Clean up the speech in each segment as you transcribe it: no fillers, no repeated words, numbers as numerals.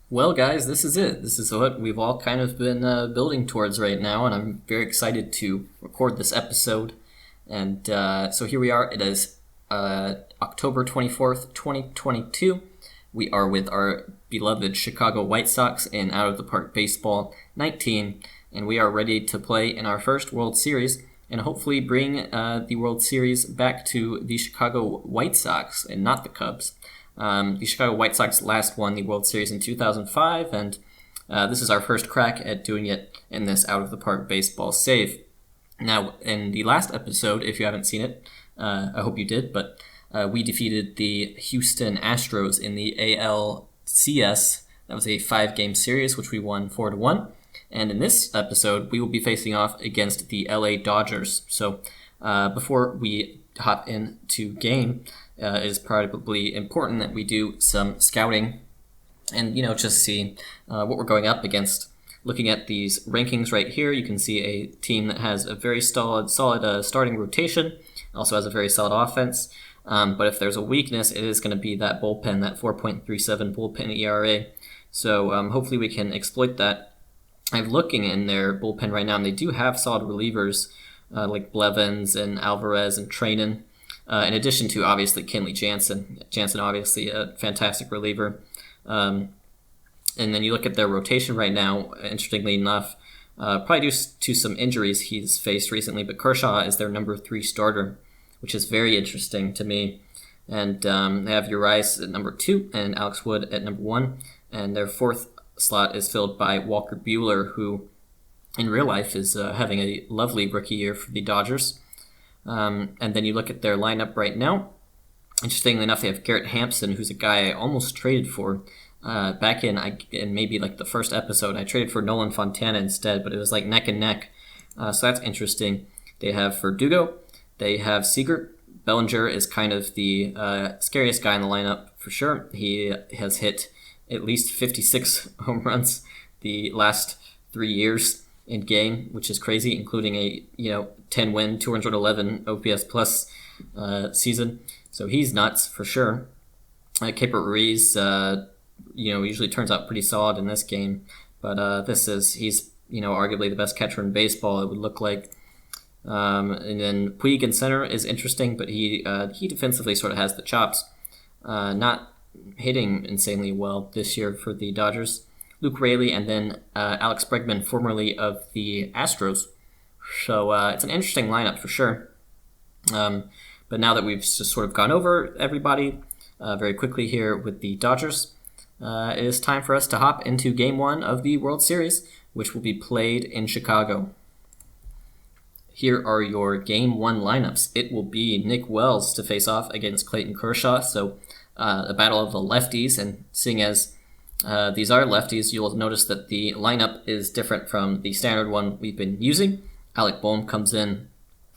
Well, guys, this is it. This is what we've all kind of been building towards right now, and I'm very excited to record this episode. And so here we are. It is October 24th, 2022. We are with our beloved Chicago White Sox in Out of the Park Baseball 19, and we are ready to play in our first World Series and hopefully bring the World Series back to the Chicago White Sox and not the Cubs. The Chicago White Sox last won the World Series in 2005, and this is our first crack at doing it in this out-of-the-park baseball save. Now, in the last episode, if you haven't seen it, I hope you did, but we defeated the Houston Astros in the ALCS. That was a 5-game series, which we won 4-1. And in this episode, we will be facing off against the LA Dodgers. So before we hop into game, it is probably important that we do some scouting and, just see what we're going up against. Looking at these rankings right here, you can see a team that has a very solid starting rotation, also has a very solid offense. But if there's a weakness, it is going to be that bullpen, that 4.37 bullpen ERA. So hopefully we can exploit that. I'm looking in their bullpen right now, and they do have solid relievers like Blevins and Alvarez and Treinen. In addition to, obviously, Kenley Jansen. Jansen, obviously, a fantastic reliever. And then you look at their rotation right now, interestingly enough, probably due to some injuries he's faced recently, but Kershaw is their number 3 starter, which is very interesting to me. And they have Urias at number 2 and Alex Wood at number 1. And their 4th slot is filled by Walker Buehler, who in real life is having a lovely rookie year for the Dodgers. And then you look at their lineup right now. Interestingly enough, they have Garrett Hampson, who's a guy I almost traded for. Back in maybe like the first episode, I traded for Nolan Fontana instead, but it was like neck and neck. So that's interesting. They have Verdugo. They have Seager. Bellinger is kind of the scariest guy in the lineup for sure. He has hit at least 56 home runs the last 3 years in game, which is crazy, including a 10-win, 211 OPS plus season. So he's nuts for sure. Keipert Ruiz, usually turns out pretty solid in this game, but he's arguably the best catcher in baseball, it would look like. And then Puig in center is interesting, but he defensively sort of has the chops. Not hitting insanely well this year for the Dodgers. Luke Raley, and then Alex Bregman, formerly of the Astros. So it's an interesting lineup for sure. But now that we've just sort of gone over everybody very quickly here with the Dodgers, it is time for us to hop into Game 1 of the World Series, which will be played in Chicago. Here are your Game 1 lineups. It will be Nick Wells to face off against Clayton Kershaw, so a battle of the lefties, and seeing as these are lefties, you'll notice that the lineup is different from the standard one we've been using. Alec Bohm comes in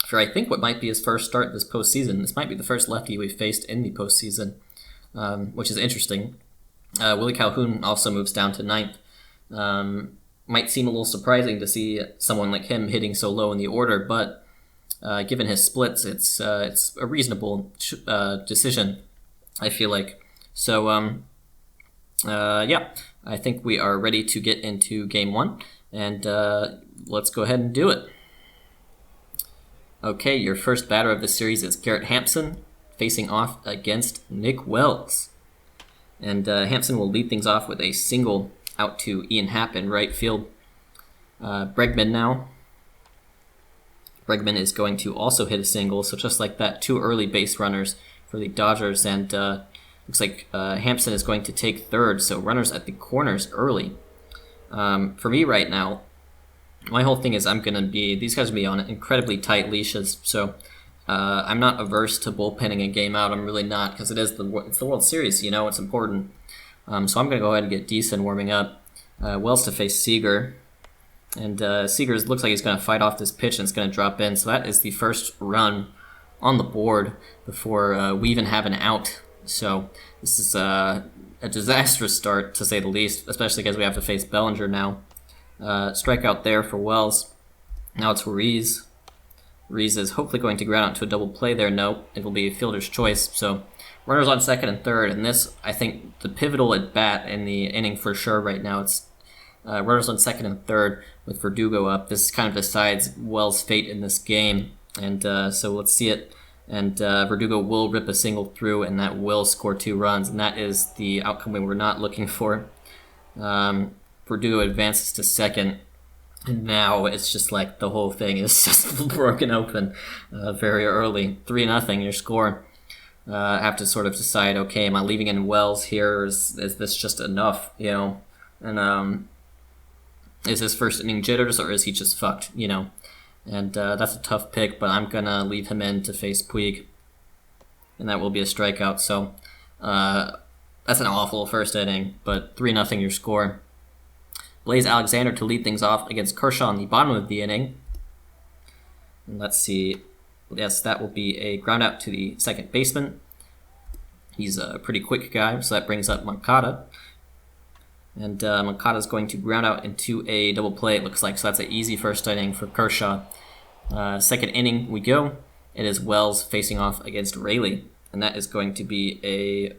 for, I think, what might be his first start this postseason. This might be the first lefty we've faced in the postseason, which is interesting. Willie Calhoun also moves down to 9th. Might seem a little surprising to see someone like him hitting so low in the order, but given his splits, it's a reasonable decision, I feel like. So, I think we are ready to get into Game 1, and let's go ahead and do it. Okay, your first batter of the series is Garrett Hampson, facing off against Nick Wells. And Hampson will lead things off with a single out to Ian Happ in right field. Bregman now. Bregman is going to also hit a single, so just like that, 2 early base runners for the Dodgers, and looks like Hampson is going to take 3rd, so runners at the corners early. For me right now, my whole thing is these guys will be on incredibly tight leashes, so I'm not averse to bullpenning a game out. I'm really not, because it's the World Series, it's important. So I'm going to go ahead and get Deason warming up. Wells to face Seager. And Seager looks like he's going to fight off this pitch and it's going to drop in. So that is the first run on the board before we even have an out. So this is a disastrous start, to say the least, especially because we have to face Bellinger now. Strikeout there for Wells. Now it's Ruiz. Ruiz is hopefully going to ground out to a double play there. No, it will be a fielder's choice. So runners on second and third, and this, I think, the pivotal at bat in the inning for sure right now. It's runners on second and third with Verdugo up. This kind of decides Wells' fate in this game, and so let's see it. And Verdugo will rip a single through, and that will score 2 runs, and that is the outcome we were not looking for. Verdugo advances to second, and now it's just like the whole thing is just broken open very early. 3-0 your score. I have to sort of decide, okay, am I leaving in Wells here, or is this just enough, you know? And is his first inning jitters, or is he just fucked, you know? And that's a tough pick, but I'm going to leave him in to face Puig, and that will be a strikeout. So that's an awful first inning, but 3-0 your score. Blaze Alexander to lead things off against Kershaw in the bottom of the inning. And let's see. Yes, that will be a ground out to the second baseman. He's a pretty quick guy, so that brings up Moncada. And Moncada is going to ground out into a double play, it looks like. So that's an easy first inning for Kershaw. Second inning we go. It is Wells facing off against Rayleigh. And that is going to be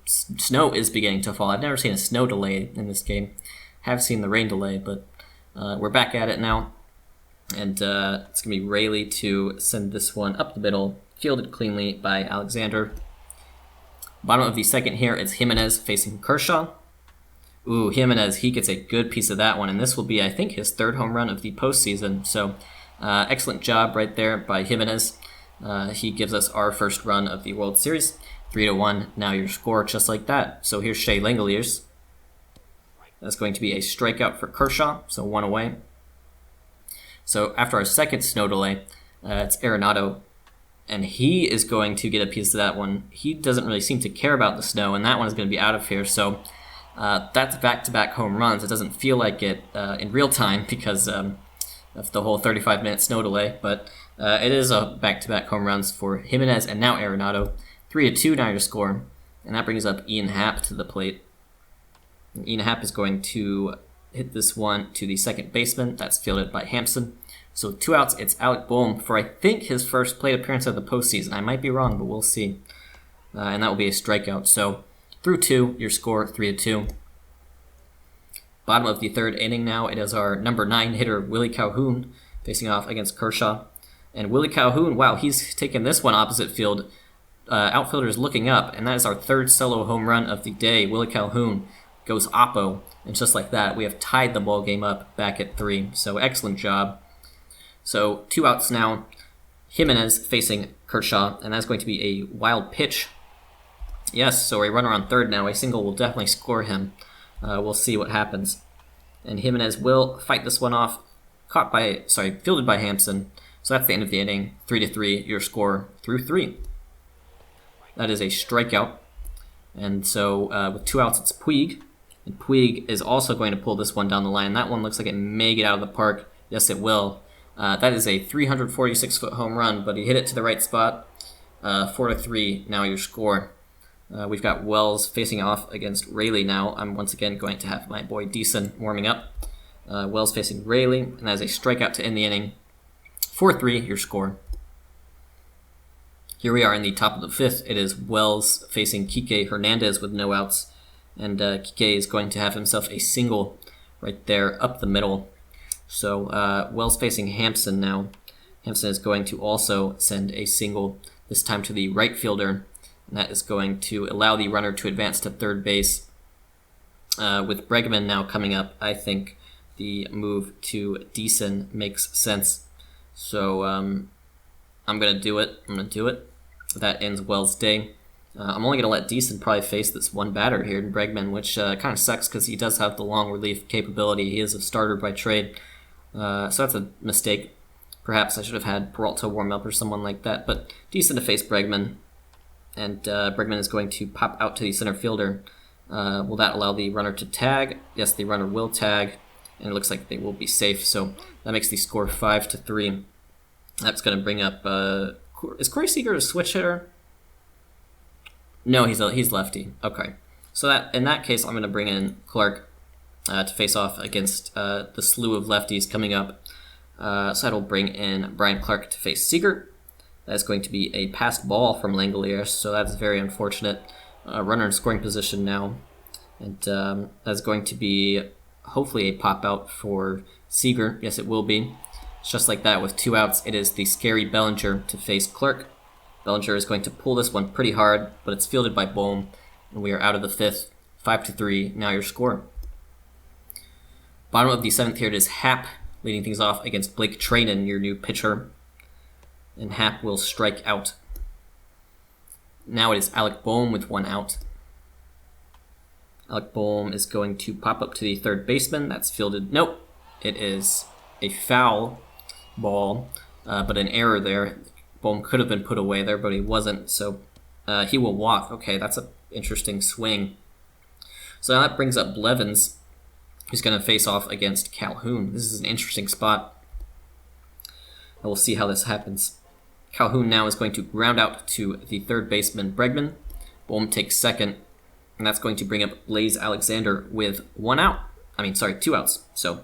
snow is beginning to fall. I've never seen a snow delay in this game. Have seen the rain delay, but we're back at it now. And it's going to be Rayleigh to send this one up the middle, fielded cleanly by Alexander. Bottom of the second here is Jimenez facing Kershaw. Ooh, Jimenez, he gets a good piece of that one, and this will be, I think, his 3rd home run of the postseason. So excellent job right there by Jimenez. He gives us our first run of the World Series. 3-1, now your score just like that. So here's Shea Langeliers. That's going to be a strikeout for Kershaw, so 1 away. So after our second snow delay, it's Arenado, and he is going to get a piece of that one. He doesn't really seem to care about the snow, and that one is going to be out of here. So that's back-to-back home runs. It doesn't feel like it in real time because of the whole 35-minute snow delay, but it is a back-to-back home runs for Jimenez and now Arenado. 3-2 now your score, and that brings up Ian Happ to the plate. And Ian Happ is going to hit this one to the second baseman. That's fielded by Hampson. So 2 outs, it's Alec Boehm for, I think, his first plate appearance of the postseason. I might be wrong, but we'll see. And that will be a strikeout. So through 2, your score 3-2. Bottom of the third inning now, it is our number 9 hitter, Willie Calhoun, facing off against Kershaw. And Willie Calhoun, wow, he's taken this one opposite field. Outfielder's looking up, and that is our 3rd solo home run of the day. Willie Calhoun goes oppo, and just like that, we have tied the ball game up back at 3. So excellent job. So 2 outs now. Jimenez facing Kershaw, and that's going to be a wild pitch. Yes, so a runner on third now. A single will definitely score him. We'll see what happens. And Jimenez will fight this one off. Fielded by Hampson. So that's the end of the inning. 3-3, your score through 3. That is a strikeout. And so with 2 outs, it's Puig. And Puig is also going to pull this one down the line. That one looks like it may get out of the park. Yes, it will. That is a 346-foot home run, but he hit it to the right spot. 4-3, now your score. We've got Wells facing off against Rayleigh now. I'm once again going to have my boy Deason warming up. Wells facing Rayleigh, and that is a strikeout to end the inning. 4-3, your score. Here we are in the top of the 5th. It is Wells facing Kike Hernandez with no outs. And Kike is going to have himself a single right there up the middle. So Wells facing Hampson now. Hampson is going to also send a single, this time to the right fielder. And that is going to allow the runner to advance to third base. With Bregman now coming up, I think the move to Deason makes sense. So I'm going to do it. That ends Wells' day. I'm only going to let Deason probably face this one batter here in Bregman, which kind of sucks because he does have the long relief capability. He is a starter by trade. So that's a mistake. Perhaps I should have had Peralta warm up or someone like that. But Deason to face Bregman. And Bregman is going to pop out to the center fielder. Will that allow the runner to tag? Yes, the runner will tag. And it looks like they will be safe. So that makes the score 5-3. That's going to bring up... is Corey Seager a switch hitter? No, he's lefty. Okay. So that in that case, I'm going to bring in Clark to face off against the slew of lefties coming up. So that'll bring in Brian Clark to face Seager. That's going to be a passed ball from Langoliers, so that's very unfortunate. Runner in scoring position now, and that's going to be hopefully a pop out for Seager. Yes, it will be. It's just like that with 2 outs. It is the scary Bellinger to face Clark. Bellinger is going to pull this one pretty hard, but it's fielded by Bohm, and we are out of the 5th. 5-3. Now your score. Bottom of the 7th here, it is Happ leading things off against Blake Trainen, your new pitcher. And Happ will strike out. Now it is Alec Bohm with 1 out. Alec Bohm is going to pop up to the third baseman. That's fielded. Nope. It is a foul ball, but an error there. Bohm could have been put away there, but he wasn't. So he will walk. Okay, that's an interesting swing. So now that brings up Blevins, who's going to face off against Calhoun. This is an interesting spot. And we'll see how this happens. Calhoun now is going to ground out to the third baseman, Bregman. Bohm takes second, and that's going to bring up Blaze Alexander with 1 out. 2 outs. So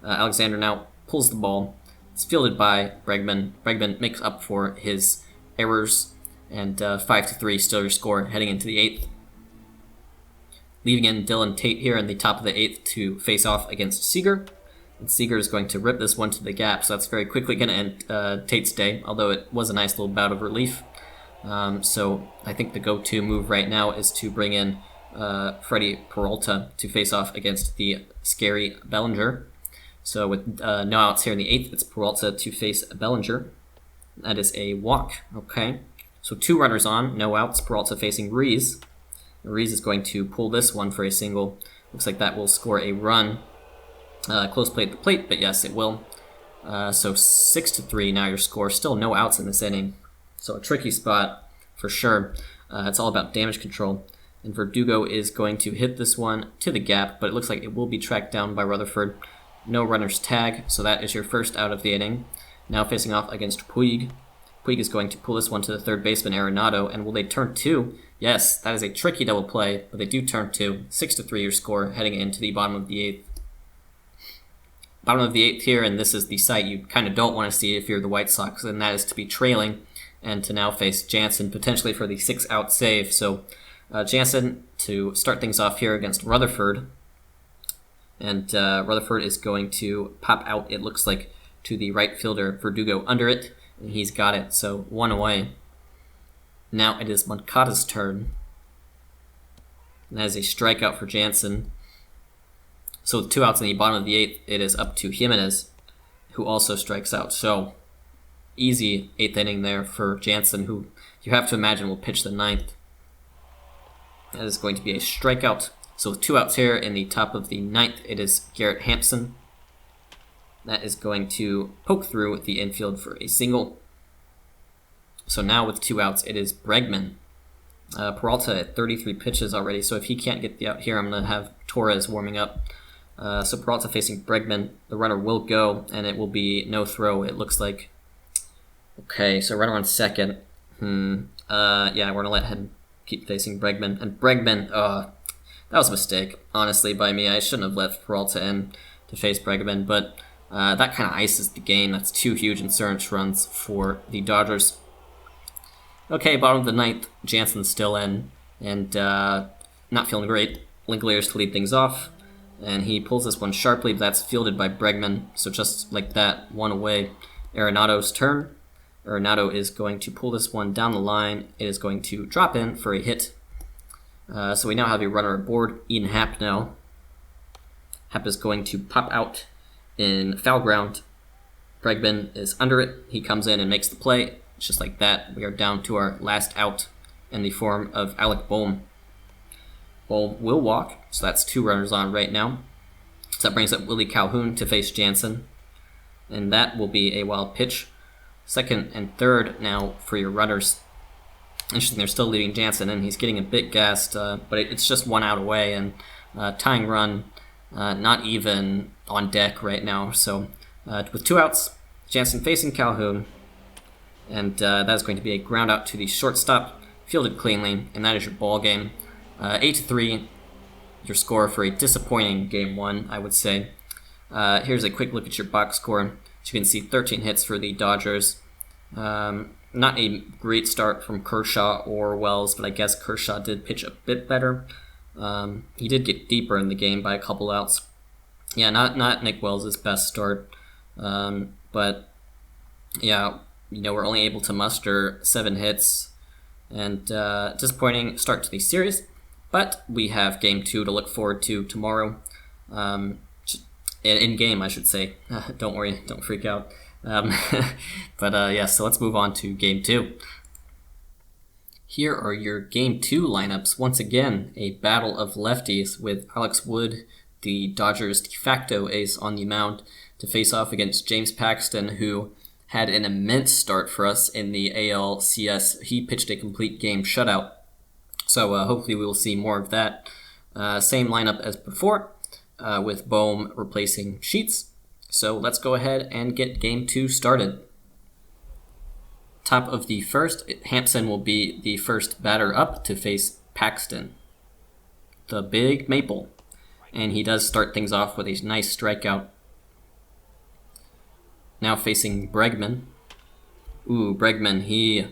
Alexander now pulls the ball. It's fielded by Bregman. Bregman makes up for his errors, and 5-3 still your score heading into the 8th. Leaving in Dylan Tate here in the top of the 8th to face off against Seager. And Seager is going to rip this one to the gap, so that's very quickly going to end Tate's day, although it was a nice little bout of relief. So I think the go-to move right now is to bring in Freddie Peralta to face off against the scary Bellinger. So with no outs here in the 8th, it's Peralta to face Bellinger. That is a walk. Okay. So 2 runners on, no outs. Peralta facing Rees. Rees is going to pull this one for a single. Looks like that will score a run. Close play at the plate, but yes, it will. So 6-3 now your score. Still no outs in this inning. So a tricky spot for sure. It's all about damage control. And Verdugo is going to hit this one to the gap, but it looks like it will be tracked down by Rutherford. No runners tag, so that is your first out of the inning. Now facing off against Puig. Puig is going to pull this one to the third baseman, Arenado, and will they turn 2? Yes, that is a tricky double play, but they do turn 2. 6-3 your score, heading into the bottom of the 8th. Bottom of the 8th here, and this is the sight you kind of don't want to see if you're the White Sox, and that is to be trailing and to now face Jansen, potentially for the 6-out save. So Jansen to start things off here against Rutherford. And Rutherford is going to pop out, it looks like, to the right fielder, Verdugo under it, and he's got it, so 1 away. Now it is Moncada's turn. And that is a strikeout for Jansen. So with 2 outs in the bottom of the 8th, it is up to Jimenez, who also strikes out. So easy 8th inning there for Jansen, who you have to imagine will pitch the 9th. That is going to be a strikeout. So with 2 outs here in the top of the 9th, it is Garrett Hampson. That is going to poke through the infield for a single. So now with 2 outs, it is Bregman. Peralta at 33 pitches already, so if he can't get the out here, I'm going to have Torres warming up. So Peralta facing Bregman. The runner will go, and it will be no throw, it looks like. Okay, so runner on second. Yeah, we're going to let him keep facing Bregman. And Bregman, that was a mistake, honestly, by me. I shouldn't have left Peralta in to face Bregman, but that kind of ices the game. That's 2 huge insurance runs for the Dodgers. Okay, bottom of the 9th, Jansen's still in, and not feeling great. Linklater's to lead things off, and he pulls this one sharply, but that's fielded by Bregman, so just like that, 1 away. Arenado's turn. Arenado is going to pull this one down the line. It is going to drop in for a hit. So we now have a runner aboard, Ian Happ now. Happ is going to pop out in foul ground. Bregman is under it. He comes in and makes the play. Just like that, we are down to our last out in the form of Alec Bohm. Bohm will walk, so that's 2 runners on right now. So that brings up Willie Calhoun to face Jansen, and that will be a wild pitch. Second and third now for your runners. Interesting, they're still leaving Jansen, and he's getting a bit gassed, but it's just 1 out away, and tying run not even on deck right now. So with 2 outs, Jansen facing Calhoun, and that is going to be a ground out to the shortstop, fielded cleanly, and that is your ball game. 8-3, your score for a disappointing game 1, I would say. Here's a quick look at your box score. As you can see, 13 hits for the Dodgers. Not a great start from Kershaw or Wells, but I guess Kershaw did pitch a bit better. He did get deeper in the game by a couple outs. Yeah, not Nick Wells' best start. But yeah, we're only able to muster 7 hits, and disappointing start to the series. But we have Game 2 to look forward to tomorrow. In game, I should say. Don't worry, don't freak out. But yeah, so let's move on to Game 2. Here are your Game 2 lineups. Once again, a battle of lefties with Alex Wood, the Dodgers' de facto ace, on the mound to face off against James Paxton, who had an immense start for us in the ALCS. He pitched a complete game shutout. So hopefully we will see more of that. Same lineup as before, with Bohm replacing Sheets. So let's go ahead and get Game 2 started. Top of the first, Hampson will be the first batter up to face Paxton, the big maple. And he does start things off with a nice strikeout. Now facing Bregman. Ooh, Bregman, he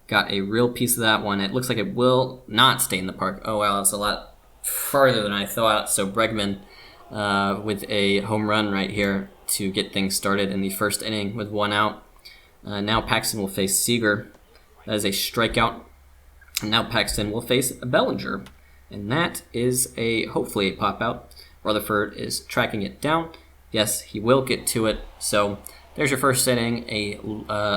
got a real piece of that one. It looks like it will not stay in the park. Oh, wow, it's a lot farther than I thought. So Bregman with a home run right here to get things started in the first inning with 1 out. Now Paxton will face Seager. That is a strikeout. And now Paxton will face Bellinger. And that is hopefully a pop-out. Rutherford is tracking it down. Yes, he will get to it. So there's your first inning. A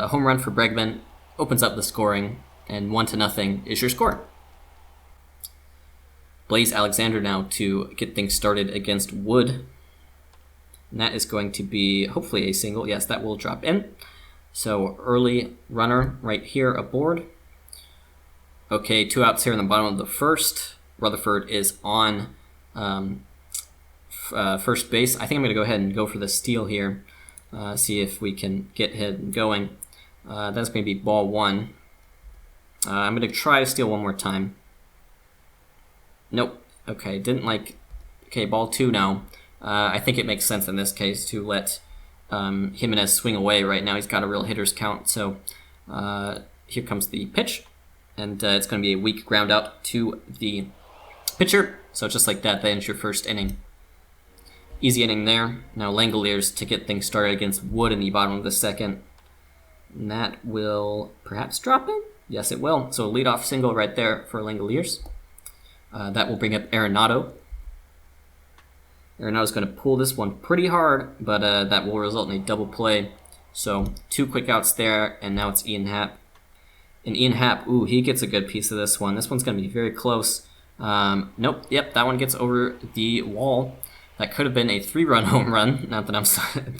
home run for Bregman opens up the scoring, and 1-0 is your score. Blaze Alexander now to get things started against Wood. And that is going to be hopefully a single. Yes, that will drop in. So early runner right here aboard. Okay, 2 outs here in the bottom of the first. Rutherford is on first base. I think I'm going to go ahead and go for the steal here. See if we can get him going. That's going to be ball 1. I'm going to try to steal one more time. Nope. Okay, didn't like... Okay, ball 2 now. I think it makes sense in this case to let Jimenez swing away right now. He's got a real hitter's count. So here comes the pitch. And it's going to be a weak ground out to the pitcher. So just like that ends your first inning. Easy inning there. Now Langoliers to get things started against Wood in the bottom of the second. And that will perhaps drop in? Yes, it will. So a leadoff single right there for Langoliers. That will bring up Arenado. Arenado's going to pull this one pretty hard, but that will result in a double play. So 2 quick outs there, and now it's Ian Happ. And Ian Happ, ooh, he gets a good piece of this one. This one's going to be very close. Nope, yep, that one gets over the wall. That could have been a 3-run home run. Not that I'm a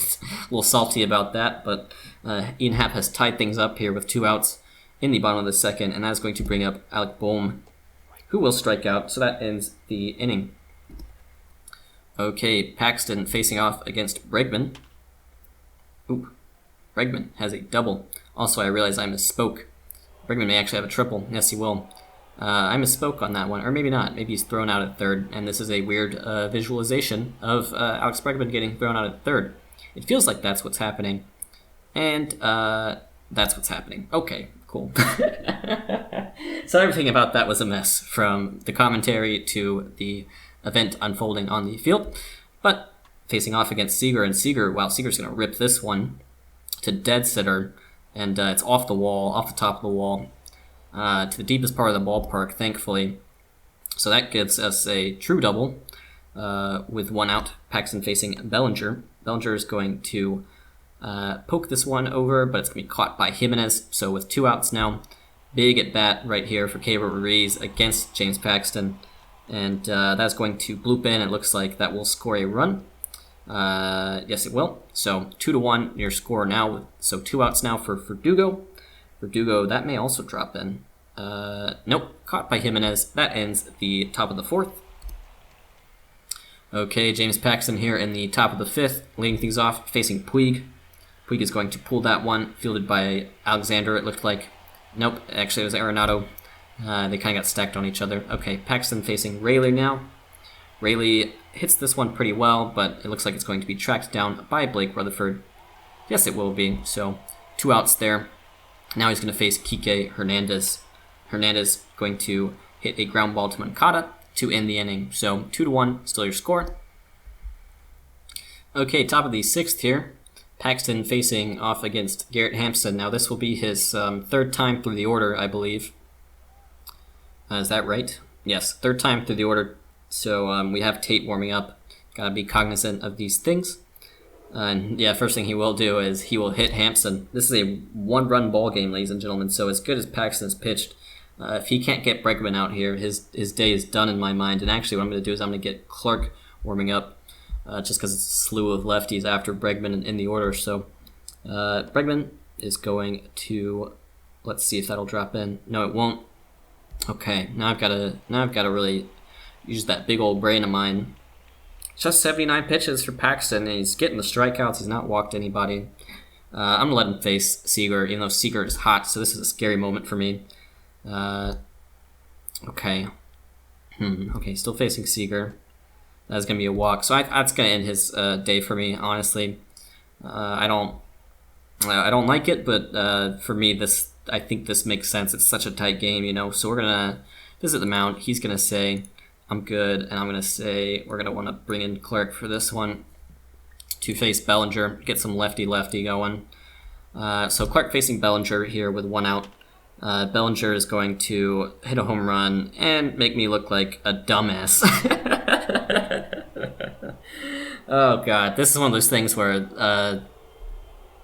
little salty about that, but Ian Happ has tied things up here with 2 outs in the bottom of the second, and that's going to bring up Alec Bohm, who will strike out, so that ends the inning. Okay, Paxton facing off against Bregman. Ooh, Bregman has a double. Also, I realize I misspoke. Bregman may actually have a triple. Yes, he will. I misspoke on that one, or maybe not. Maybe he's thrown out at third, and this is a weird visualization of Alex Bregman getting thrown out at third. It feels like that's what's happening, and that's what's happening. Okay, cool. So everything about that was a mess, from the commentary to the event unfolding on the field. But facing off against Seager, and Seager, wow, Seager's going to rip this one to dead center, and it's off the wall, off the top of the wall, to the deepest part of the ballpark, thankfully. So that gives us a true double with 1 out. Paxton facing Bellinger. Bellinger is going to poke this one over, but it's going to be caught by Jimenez. So with 2 outs now, big at bat right here for Keibert Ruiz against James Paxton. And that's going to bloop in. It looks like that will score a run. Yes, it will. So 2-1 your score now. So 2 outs now for Verdugo. Verdugo, that may also drop in. Nope, caught by Jimenez. That ends the top of the 4th. Okay, James Paxton here in the top of the 5th, leading things off, facing Puig. Puig is going to pull that one, fielded by Alexander, it looked like. Nope, actually it was Arenado. They kind of got stacked on each other. Okay, Paxton facing Rayleigh now. Rayleigh hits this one pretty well, but it looks like it's going to be tracked down by Blake Rutherford. Yes, it will be. So 2 outs there. Now he's going to face Kike Hernandez. Hernandez going to hit a ground ball to Moncada to end the inning. So 2-1, still your score. Okay, top of the 6th here. Paxton facing off against Garrett Hampson. Now this will be his 3rd time through the order, I believe. Is that right? Yes, 3rd time through the order. So we have Tate warming up. Gotta be cognizant of these things. And yeah, first thing he will do is he will hit Hampson. This is a 1-run ball game, ladies and gentlemen. So as good as Paxton has pitched, if he can't get Bregman out here, his day is done in my mind. And actually what I'm going to do is I'm going to get Clark warming up. Just because it's a slew of lefties after Bregman in the order. So Bregman is going to, let's see if that'll drop in. No, it won't. Okay, now I've got to really use that big old brain of mine. Just 79 pitches for Paxton, and he's getting the strikeouts. He's not walked anybody. I'm gonna let him face Seager, even though Seager is hot. So this is a scary moment for me. Okay. Okay, still facing Seager. That's going to be a walk. So that's going to end his day for me, honestly. I don't like it, but for me, I think this makes sense. It's such a tight game, you know. So we're going to visit the mound. He's going to say, I'm good. And I'm going to say, we're going to want to bring in Clark for this one to face Bellinger, get some lefty-lefty going. So Clark facing Bellinger here with 1 out. Bellinger is going to hit a home run and make me look like a dumbass. Oh god, this is one of those things where,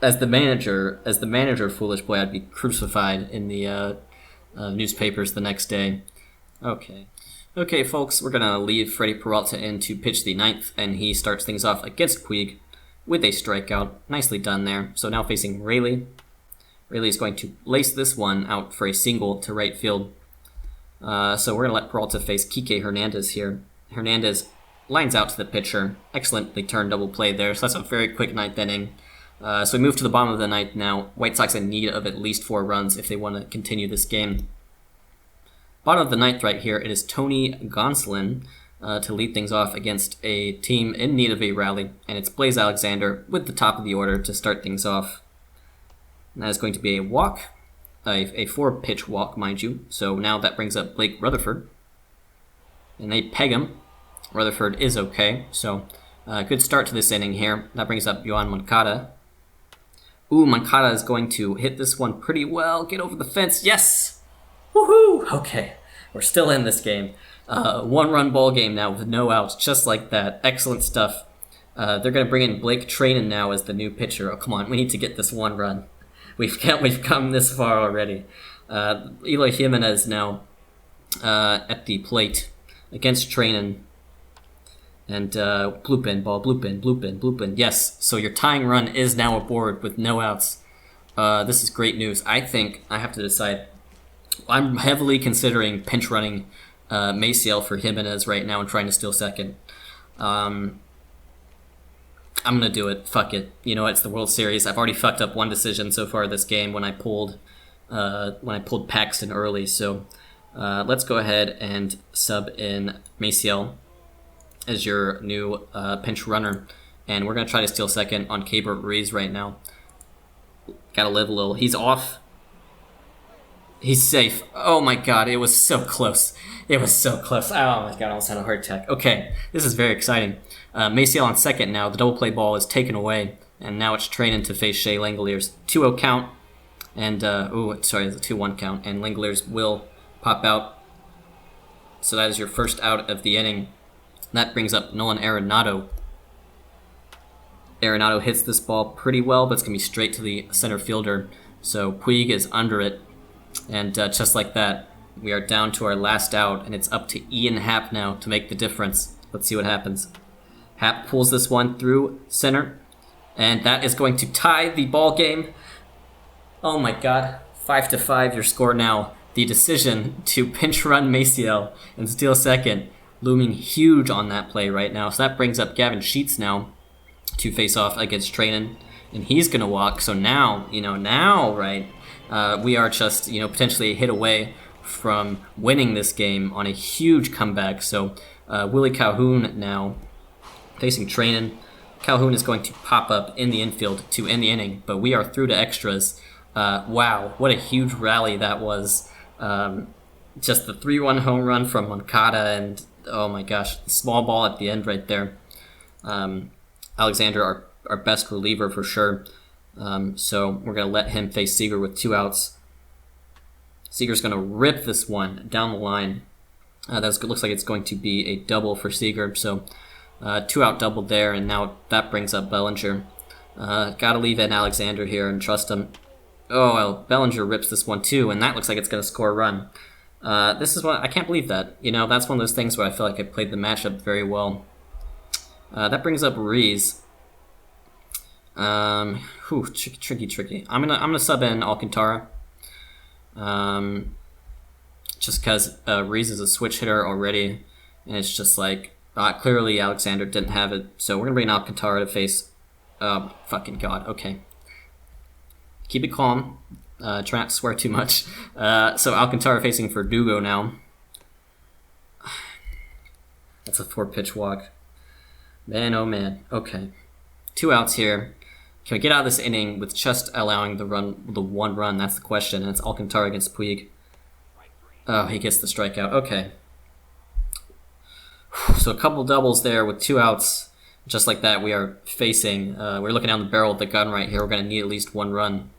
as the manager, foolish boy, I'd be crucified in the newspapers the next day. Okay, folks, we're gonna leave Freddie Peralta in to pitch the 9th, and he starts things off against Puig with a strikeout. Nicely done there. So now facing Rayleigh. Rayleigh is going to lace this one out for a single to right field. So we're going to let Peralta face Kike Hernandez here. Hernandez lines out to the pitcher. Excellently turned double play there. So that's a very quick 9th inning. So we move to the bottom of the 9th now. White Sox in need of at least 4 runs if they want to continue this game. Bottom of the 9th right here, it is Tony Gonsolin to lead things off against a team in need of a rally. And it's Blaze Alexander with the top of the order to start things off. And that is going to be a walk, a 4-pitch walk, mind you. So now that brings up Blake Rutherford. And they peg him. Rutherford is okay. So good start to this inning here. That brings up Yohan Moncada. Ooh, Moncada is going to hit this one pretty well. Get over the fence. Yes! Woohoo! Okay, we're still in this game. 1-run ball game now with no outs, just like that. Excellent stuff. They're going to bring in Blake Trainen now as the new pitcher. Oh, come on, we need to get this 1 run. We've come this far already. Eloy Jimenez now at the plate against Trainen. And bloop in. Yes, so your tying run is now aboard with no outs. This is great news. I think I have to decide. I'm heavily considering pinch running Maciel for Jimenez right now and trying to steal second. I'm going to do it. Fuck it. You know, it's the World Series. I've already fucked up one decision so far this game when I pulled Paxton early. So let's go ahead and sub in Maciel as your new pinch runner. And we're going to try to steal second on Keibert Ruiz right now. Got to live a little. He's off. He's safe. Oh my god, it was so close. It was so close. Oh my god, I almost had a heart attack. Okay, this is very exciting. Maciel on second now. The double play ball is taken away. And now it's Trainen to face Shea Langoliers. 2-0 count. And, it's a 2-1 count. And Langoliers will pop out. So that is your first out of the inning. That brings up Nolan Arenado. Arenado hits this ball pretty well, but it's going to be straight to the center fielder. So Puig is under it. And just like that, we are down to our last out, and it's up to Ian Happ now to make the difference. Let's see what happens. Happ pulls this one through center, and that is going to tie the ball game. Oh my god, 5-5 your score now. The decision to pinch run Maciel and steal second, looming huge on that play right now. So that brings up Gavin Sheets now to face off against Trainen, and he's going to walk. So now, right, we are just, potentially a hit away from winning this game on a huge comeback. So Willie Calhoun now facing Trainen. Calhoun is going to pop up in the infield to end the inning, but we are through to extras. Wow, what a huge rally that was. Just the 3-1 home run from Moncada, and oh my gosh, the small ball at the end right there. Alexander, our best reliever for sure. So we're going to let him face Seager with 2 outs. Seager's going to rip this one down the line. That looks like it's going to be a double for Seager. So 2-out double there, and now that brings up Bellinger. Got to leave in Alexander here and trust him. Oh, well, Bellinger rips this one too, and that looks like it's going to score a run. This is what I can't believe that. That's one of those things where I feel like I played the matchup very well. That brings up Rees. Tricky. I'm gonna sub in Alcantara. Just because Rees is a switch hitter already, and it's just like clearly Alexander didn't have it, so we're gonna bring Alcantara to face. Fucking God. Okay. Keep it calm. Try not to swear too much. So Alcantara facing Verdugo now. That's a 4-pitch walk. Man, oh man. Okay. 2 outs here. Can we get out of this inning with just allowing the 1 run? That's the question, and it's Alcantara against Puig. Oh, he gets the strikeout. Okay. So a couple doubles there with 2 outs. Just like that, we are facing, we're looking down the barrel of the gun right here. We're going to need at least 1 run.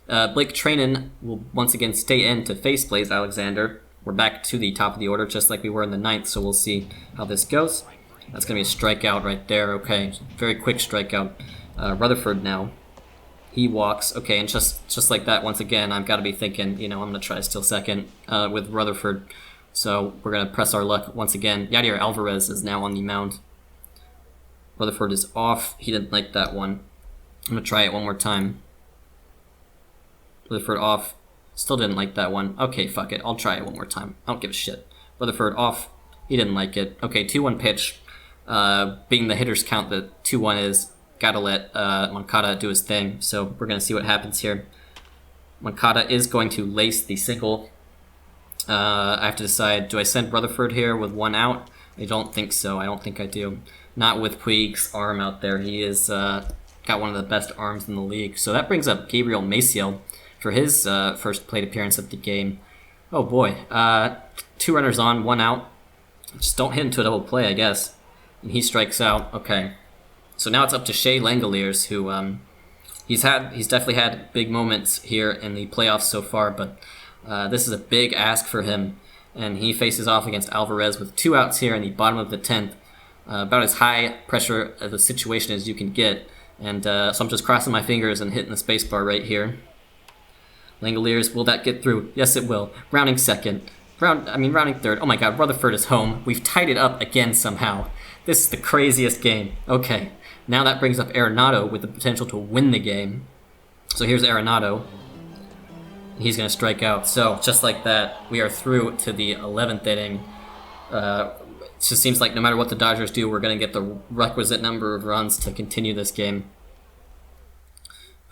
Blake Treinen will once again stay in to face Blaze Alexander. We're back to the top of the order just like we were in the 9th, so we'll see how this goes. That's going to be a strikeout right there. Okay, very quick strikeout. Rutherford now. He walks. Okay, and just like that, once again, I've got to be thinking, I'm going to try to steal second with Rutherford. So we're going to press our luck once again. Yadier Alvarez is now on the mound. Rutherford is off. He didn't like that one. I'm going to try it one more time. Rutherford off. Still didn't like that one. Okay, fuck it. I'll try it one more time. I don't give a shit. Rutherford off. He didn't like it. Okay, 2-1 pitch. Being the hitter's count that 2-1 is, gotta let Moncada do his thing. So we're going to see what happens here. Moncada is going to lace the single. I have to decide, do I send Rutherford here with 1 out? I don't think so. I don't think I do. Not with Puig's arm out there. He is got one of the best arms in the league. So that brings up Gabriel Maciel for his first plate appearance of the game. Oh boy. 2 runners on, 1 out. Just don't hit into a double play, I guess. And he strikes out. Okay. So now it's up to Shea Langoliers, who he's definitely had big moments here in the playoffs so far, but this is a big ask for him. And he faces off against Alvarez with 2 outs here in the bottom of the 10th. About as high pressure of a situation as you can get. And so I'm just crossing my fingers and hitting the spacebar right here. Langoliers, will that get through? Yes, it will. Rounding second. Rounding third. Oh my God, Rutherford is home. We've tied it up again somehow. This is the craziest game. Okay, now that brings up Arenado with the potential to win the game. So here's Arenado. He's going to strike out. So just like that, we are through to the 11th inning. It just seems like no matter what the Dodgers do, we're going to get the requisite number of runs to continue this game.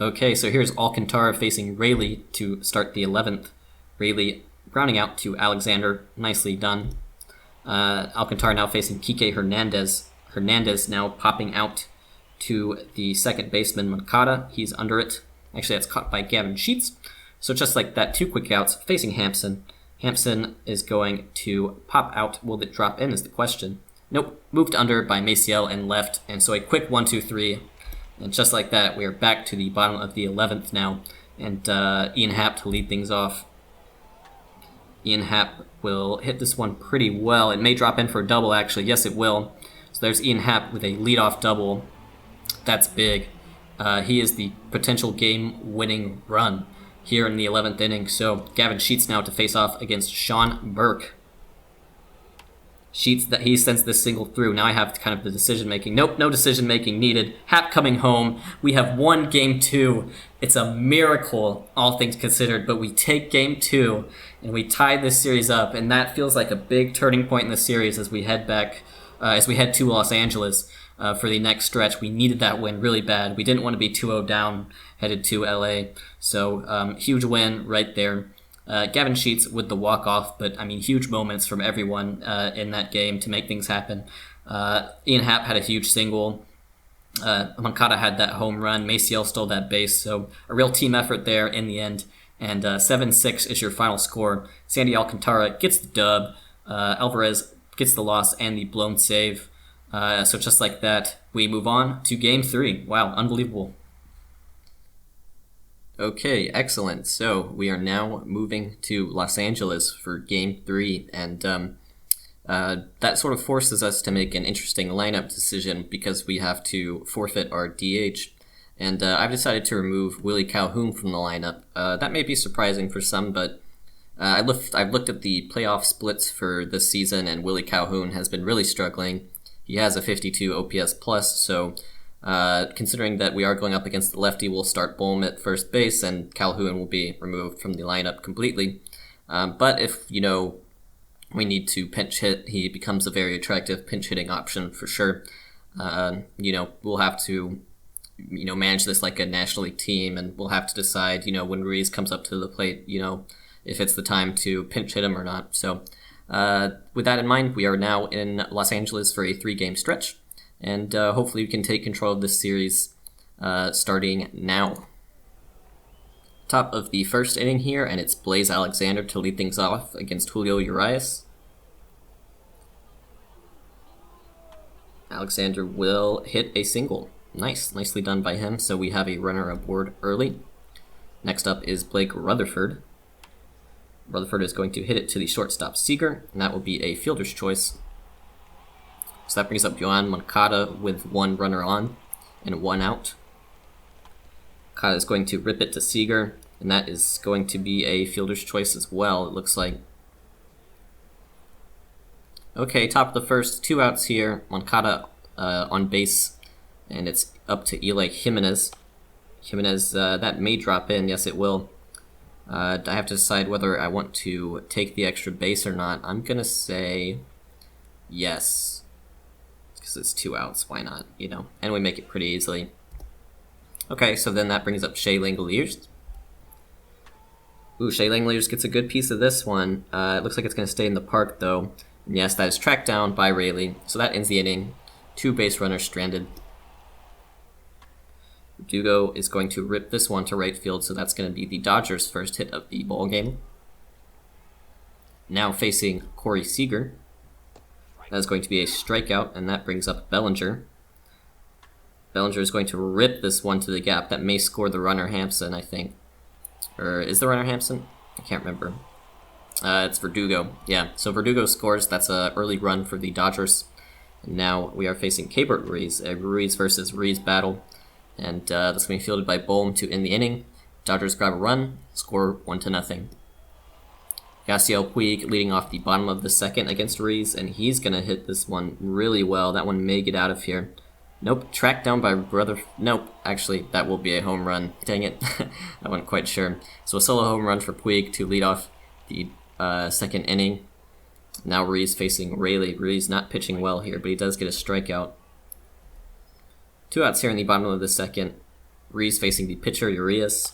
Okay, so here's Alcantara facing Rayleigh to start the 11th. Rayleigh grounding out to Alexander. Nicely done. Alcantara now facing Kike Hernandez. Hernandez now popping out to the second baseman, Moncada. He's under it. Actually, that's caught by Gavin Sheets. So just like that, 2 quick outs facing Hampson. Hampson is going to pop out. Will it drop in is the question. Nope. Moved under by Maciel and left. And so a quick 1-2-3. And just like that, we are back to the bottom of the 11th now. And Ian Happ to lead things off. Ian Happ will hit this one pretty well. It may drop in for a double, actually. Yes, it will. So there's Ian Happ with a leadoff double. That's big. He is the potential game-winning run here in the 11th inning. So Gavin Sheets now to face off against Sean Burke. Sheets, that he sends this single through. Now I have kind of the decision-making. Nope, no decision-making needed. Happ coming home. We have won Game 2. It's a miracle, all things considered, but we take Game 2, and we tie this series up, and that feels like a big turning point in the series as we head back, as we head to Los Angeles for the next stretch. We needed that win really bad. We didn't want to be 2-0 down, headed to LA, so huge win right there. Gavin Sheets with the walk-off, but huge moments from everyone in that game to make things happen. Ian Happ had a huge single. Moncada had that home run. Maciel stole that base, so a real team effort there in the end. And 7-6 is your final score. Sandy Alcantara gets the dub. Alvarez gets the loss and the blown save. So just like that, we move on to Game 3. Wow, unbelievable. Okay, excellent. So we are now moving to Los Angeles for Game 3, and that sort of forces us to make an interesting lineup decision because we have to forfeit our DH. And I've decided to remove Willie Calhoun from the lineup. That may be surprising for some, but I've looked at the playoff splits for this season, and Willie Calhoun has been really struggling. He has a 52 OPS plus, so considering that we are going up against the lefty, we'll start Bohm at first base, and Calhoun will be removed from the lineup completely. But if, we need to pinch hit, he becomes a very attractive pinch hitting option for sure. We'll have to manage this like a National League team, and we'll have to decide, when Ruiz comes up to the plate, if it's the time to pinch hit him or not. So with that in mind, we are now in Los Angeles for a 3-game stretch, and hopefully we can take control of this series starting now. Top of the first inning here, and it's Blaze Alexander to lead things off against Julio Urias. Alexander will hit a single. Nicely done by him, so we have a runner aboard early. Next up is Blake Rutherford. Rutherford is going to hit it to the shortstop Seager, and that will be a fielder's choice. So that brings up Yoan Moncada with 1 runner on and 1 out. Moncada is going to rip it to Seager, and that is going to be a fielder's choice as well, it looks like. Okay, top of the first, 2 outs here. Moncada on base, and it's up to Eli Jimenez. Jimenez, that may drop in. Yes, it will. I have to decide whether I want to take the extra base or not. I'm going to say yes, because it's 2 outs. Why not, And we make it pretty easily. Okay, so then that brings up Shea Langeliers. Ooh, Shea Langeliers gets a good piece of this one. It looks like it's going to stay in the park, though. And yes, that is tracked down by Rayleigh. So that ends the inning. 2 base runners stranded. Verdugo is going to rip this one to right field, so that's going to be the Dodgers' first hit of the ball game. Now facing Corey Seager. That is going to be a strikeout, and that brings up Bellinger. Bellinger is going to rip this one to the gap. That may score the runner Hampson, I think. Or is the runner Hampson? I can't remember. It's Verdugo. Yeah, so Verdugo scores. That's an early run for the Dodgers. And now we are facing Keibert Ruiz, a Ruiz versus Ruiz battle. And that's going to be fielded by Bohm to end the inning. Dodgers grab a run, score 1-0. Yasiel Puig leading off the bottom of the second against Ruiz, and he's going to hit this one really well. That one may get out of here. Nope, tracked down by Nope, actually, that will be a home run. Dang it, I wasn't quite sure. So a solo home run for Puig to lead off the second inning. Now Ruiz facing Rayleigh. Ruiz not pitching well here, but he does get a strikeout. 2 outs here in the bottom of the second. Ruiz facing the pitcher, Urias.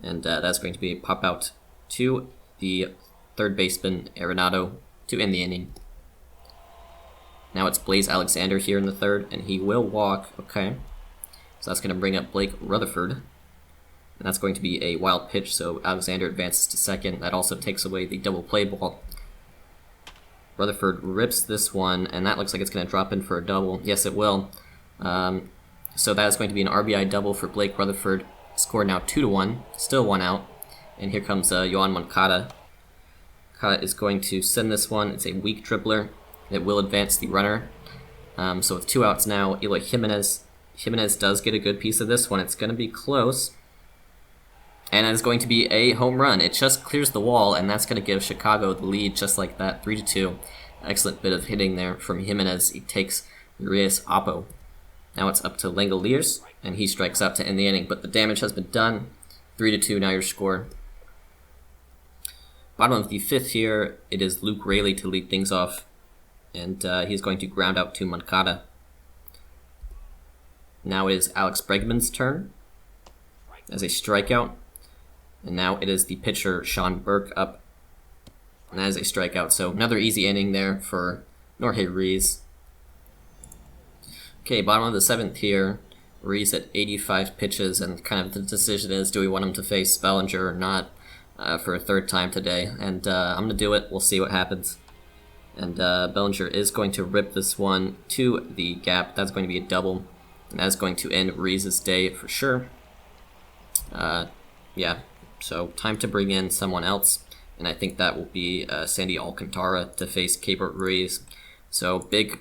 And that's going to be a pop out to the third baseman, Arenado, to end the inning. Now it's Blaze Alexander here in the third, and he will walk. Okay. So that's going to bring up Blake Rutherford. And that's going to be a wild pitch, so Alexander advances to second. That also takes away the double play ball. Rutherford rips this one, and that looks like it's going to drop in for a double. Yes, it will. So that is going to be an RBI double for Blake Rutherford. Score now 2-1, still 1 out. And here comes Yoan Moncada. Moncada is going to send this one. It's a weak dribbler. It will advance the runner. So with 2 outs now, Eloy Jimenez. Jimenez does get a good piece of this one. It's going to be close. And it's going to be a home run. It just clears the wall, and that's going to give Chicago the lead just like that, 3-2. Excellent bit of hitting there from Jimenez. He takes Urias Oppo. Now it's up to Langeliers, and he strikes out to end the inning, but the damage has been done. 3-2 now your score. Bottom of the 5th here, it is Luke Rayleigh to lead things off, and he's going to ground out to Moncada. Now it is Alex Bregman's turn as a strikeout, and now it is the pitcher Sean Burke up, and that is a strikeout. So another easy inning there for Jorge Ruiz. Okay, bottom of the 7th here. Reese at 85 pitches, and kind of the decision is, do we want him to face Bellinger or not for a 3rd time today? And I'm going to do it. We'll see what happens. And Bellinger is going to rip this one to the gap. That's going to be a double. And that's going to end Reese's day for sure. Yeah, so time to bring in someone else. And I think that will be Sandy Alcantara to face Keibert Ruiz. So big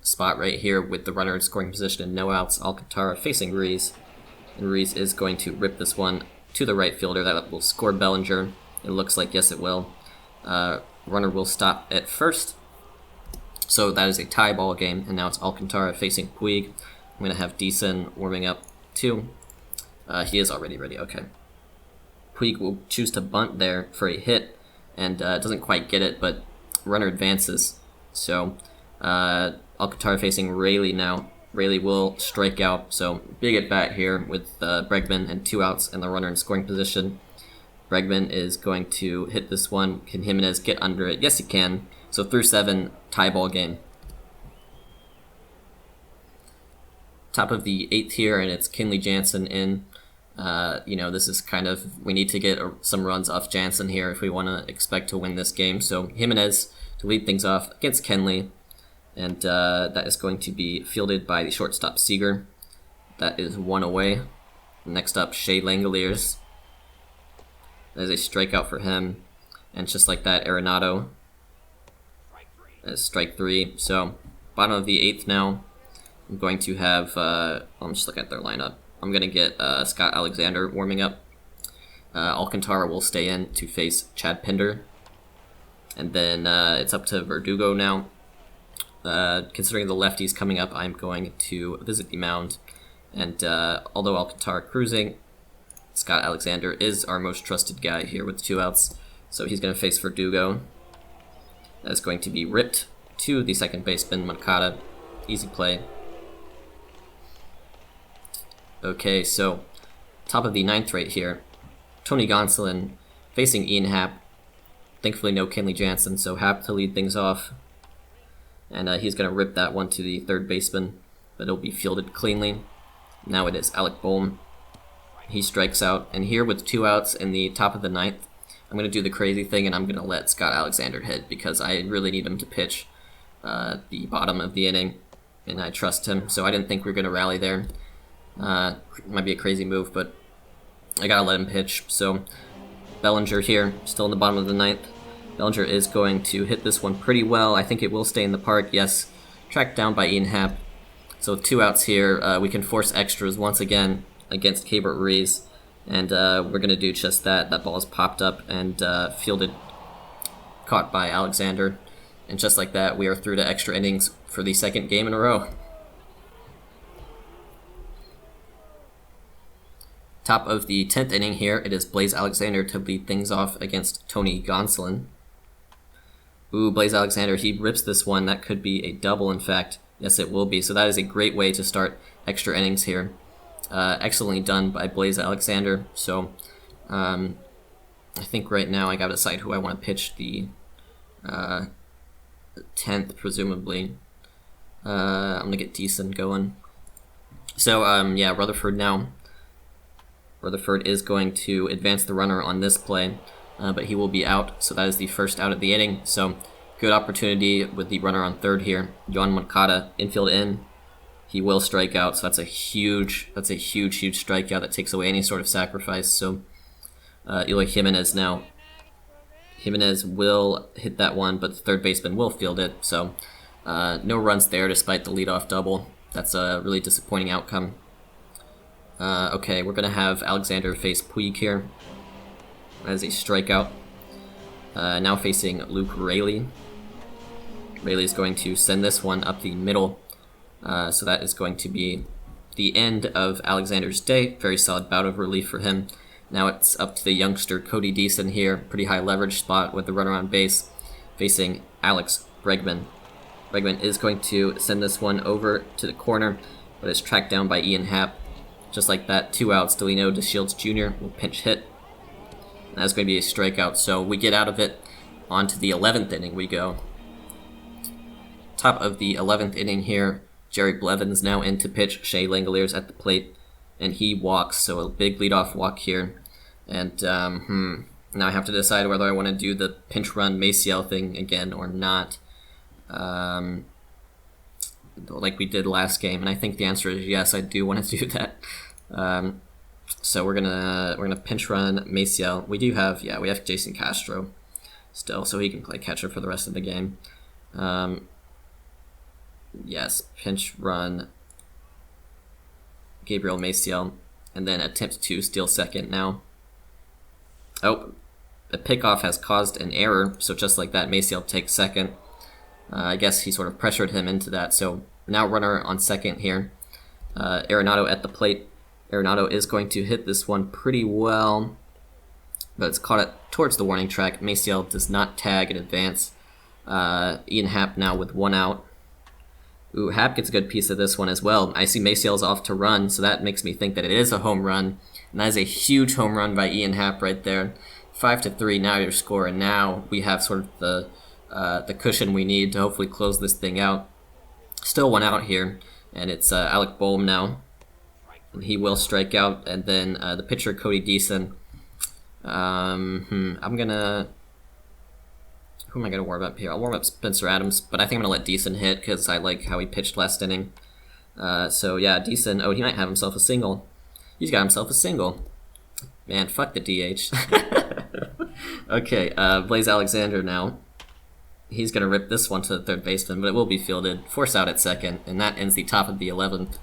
spot right here with the runner in scoring position and no outs. Alcantara facing Ruiz. And Ruiz is going to rip this one to the right fielder. That will score Bellinger. It looks like, yes, it will. Runner will stop at first. So that is a tie ball game. And now it's Alcantara facing Puig. I'm going to have Deason warming up too. He is already ready. Okay. Puig will choose to bunt there for a hit. And doesn't quite get it, but runner advances. So Alcantara facing Rayleigh now. Rayleigh will strike out. So big at bat here with Bregman and 2 outs and the runner in scoring position. Bregman is going to hit this one. Can Jimenez get under it? Yes, he can. So through 7, tie ball game. Top of the 8th here, and it's Kenley Jansen in. This is kind of, we need to get some runs off Jansen here if we want to expect to win this game. So Jimenez to lead things off against Kenley. And that is going to be fielded by the shortstop Seager. That is 1 away. Next up, Shea Langoliers. That is a strikeout for him. And just like that, Arenado. That is strike 3. So, bottom of the 8th now. I'm going to have, I'm just looking at their lineup. I'm going to get Scott Alexander warming up. Alcantara will stay in to face Chad Pinder. And then it's up to Verdugo now. Considering the lefties coming up, I'm going to visit the mound. And although Alcantara cruising, Scott Alexander is our most trusted guy here with 2 outs. So he's going to face Verdugo. That's going to be ripped to the second baseman, Moncada. Easy play. Okay, so top of the 9th right here. Tony Gonsolin facing Ian Happ. Thankfully no Kenley Jansen, so Happ to lead things off. And he's going to rip that one to the third baseman, but it'll be fielded cleanly. Now it is Alec Bohm. He strikes out, and here with 2 outs in the top of the 9th, I'm going to do the crazy thing, and I'm going to let Scott Alexander hit, because I really need him to pitch the bottom of the inning, and I trust him, so I didn't think we were going to rally there. Might be a crazy move, but I got to let him pitch. So Bellinger here, still in the bottom of the 9th. Bellinger is going to hit this one pretty well. I think it will stay in the park, yes. Tracked down by Ian Happ. So 2 outs here. We can force extras once again against Keibert Ruiz. And we're going to do just that. That ball is popped up and fielded, caught by Alexander. And just like that, we are through to extra innings for the 2nd game in a row. Top of the 10th inning here, it is Blaze Alexander to lead things off against Tony Gonsolin. Ooh, Blaze Alexander, he rips this one. That could be a double, in fact. Yes, it will be. So that is a great way to start extra innings here. Excellently done by Blaze Alexander. So I think right now I got to decide who I want to pitch the 10th, presumably. I'm going to get Deason going. So, yeah, Rutherford now. Rutherford is going to advance the runner on this play, but he will be out, so that is the first out of the inning. So good opportunity with the runner on third here. Yohan Moncada, infield in. He will strike out, so that's a huge strikeout that takes away any sort of sacrifice. So Eloy Jimenez now. Jimenez will hit that one, but the third baseman will field it. So no runs there despite the leadoff double. That's a really disappointing outcome. Okay, we're going to have Alexander face Puig here as a strikeout. Now facing Luke Rayleigh. Rayleigh is going to send this one up the middle. So that is going to be the end of Alexander's day. Very solid bout of relief for him. Now it's up to the youngster Cody Deason here. Pretty high leverage spot with the runner on base facing Alex Bregman. Bregman is going to send this one over to the corner, but it's tracked down by Ian Happ. Just like that, 2 outs. Delino DeShields Jr. will pinch hit. That's going to be a strikeout, so we get out of it. On to the 11th inning we go. Top of the 11th inning here. Jerry Blevins now in to pitch. Shea Langoliers at the plate, and he walks, so a big leadoff walk here. And now I have to decide whether I want to do the pinch run Maciel thing again or not, like we did last game. And I think the answer is yes, I do want to do that. So we're gonna pinch run Maciel. We have Jason Castro still, so he can play catcher for the rest of the game. Yes, pinch run Gabriel Maciel, and then attempt to steal second now. Oh, the pickoff has caused an error, so just like that, Maciel takes second. I guess he sort of pressured him into that, so now runner on second here. Arenado at the plate. Arenado is going to hit this one pretty well, but it's caught it towards the warning track. Maciel does not tag in advance. Ian Happ now with 1 out. Ooh, Happ gets a good piece of this one as well. I see Maciel's off to run, so that makes me think that it is a home run. And that is a huge home run by Ian Happ right there. 5-3, now your score, and now we have sort of the cushion we need to hopefully close this thing out. Still 1 out here, and it's Alec Boehm now. And he will strike out, and then the pitcher, Cody Deason. Who am I going to warm up here? I'll warm up Spencer Adams, but I think I'm going to let Deason hit because I like how he pitched last inning. So yeah, Deason, he might have himself a single. He's got himself a single. Man, fuck the DH. Okay, Blaze Alexander now. He's going to rip this one to the third baseman, but it will be fielded. Force out at second, and that ends the top of the 11th.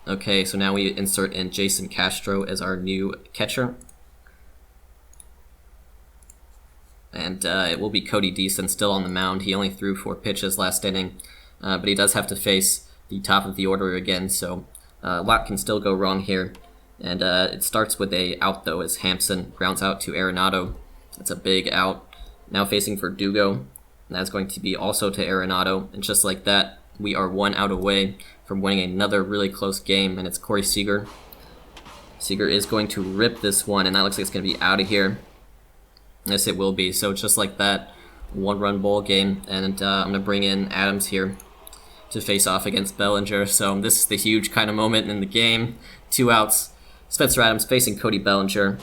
Okay, so now we insert in Jason Castro as our new catcher. And it will be Cody Deason still on the mound. He only threw 4 pitches last inning, but he does have to face the top of the order again, so a lot can still go wrong here. And it starts with a out, though, as Hampson grounds out to Arenado. That's a big out. Now facing Verdugo, and that's going to be also to Arenado. And just like that, we are 1 out away from winning another really close game, and it's Corey Seager. Seager is going to rip this one, and that looks like it's going to be out of here. Yes, it will be. So just like that, 1-run ball game, and I'm going to bring in Adams here to face off against Bellinger. So this is the huge kind of moment in the game. 2 outs. Spencer Adams facing Cody Bellinger.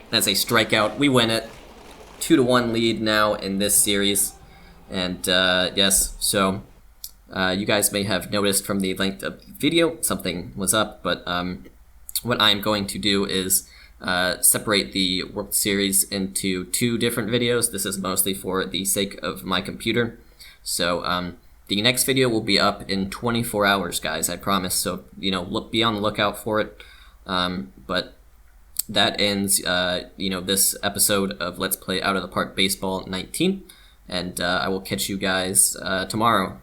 That's a strikeout. We win it. 2-1 lead now in this series. And yes, so you guys may have noticed from the length of the video something was up, but what I'm going to do is separate the World Series into 2 different videos. This is mostly for the sake of my computer. So the next video will be up in 24 hours, guys, I promise. So, be on the lookout for it. But that ends, this episode of Let's Play Out of the Park Baseball 19. And I will catch you guys tomorrow.